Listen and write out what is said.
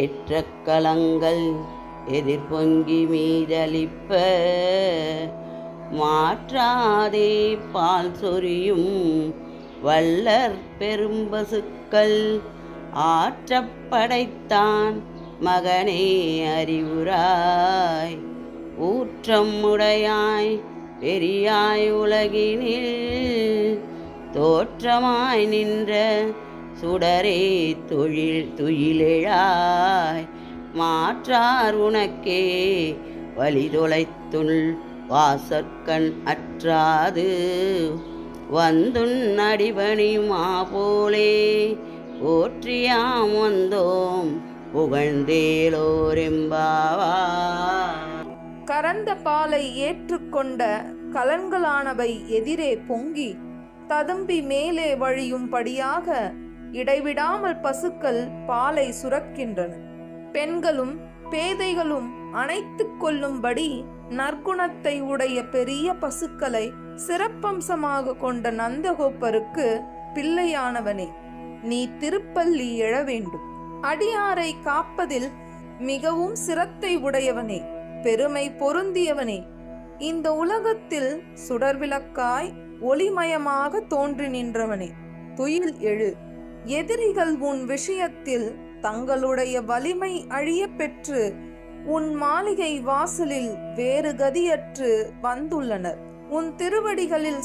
ஏற்ற கலங்கள் எதிர்பொங்கி மீதளிப்ப மாற்றாதே பால் சொரியும் வள்ளற் பெரும்பசுக்கள் ஆற்றப்படைத்தான் மகனே அறிவுராய் ஊற்றம் உடையாய் பெரியாய் உலகினில் தோற்றமாய் நின்ற சுடரே துயிலெழாய் மாற்றார் உனக்கே வழிதொலைத்துள் வாசற்கண் அற்றாது வந்துன் அடிபணியுமா போலே போற்றியாம் வந்தோம் புகழ்ந்தேலோரெம்பாவாய். கறந்த பாலை ஏற்றுக்கொண்ட கலன்களானவை எதிரே பொங்கி ததும்பி மேலே வழியும்படியாக இடைவிடாமல் பசுக்கள் பாலை சுரக்கின்றன. பெண்களும் பேதைகளும் அணைத்துக் கொள்ளும்படி நற்குணத்தை உடைய பெரிய பசுக்களை சிறப்பம்சமாக கொண்ட நந்தகோப்பருக்கு பிள்ளையானவனே, நீ திருப்பள்ளி எழ வேண்டும். அடியாரை காப்பதில் மிகவும் சிரத்தை உடையவனே, பெருமை பொருந்தியவனே, இந்த உலகத்தில் சுடர்விளக்காய் ஒளிமயமாக தோன்றி நின்றவனே, துயில் எழு. எதிரிகள் உன் விஷயத்தில் தங்களுடைய வலிமை அழிய பெற்று உன் மாளிகை வாசலில் வேறு கதியற்று வந்துள்ளனர். உன் திருவடிகளில்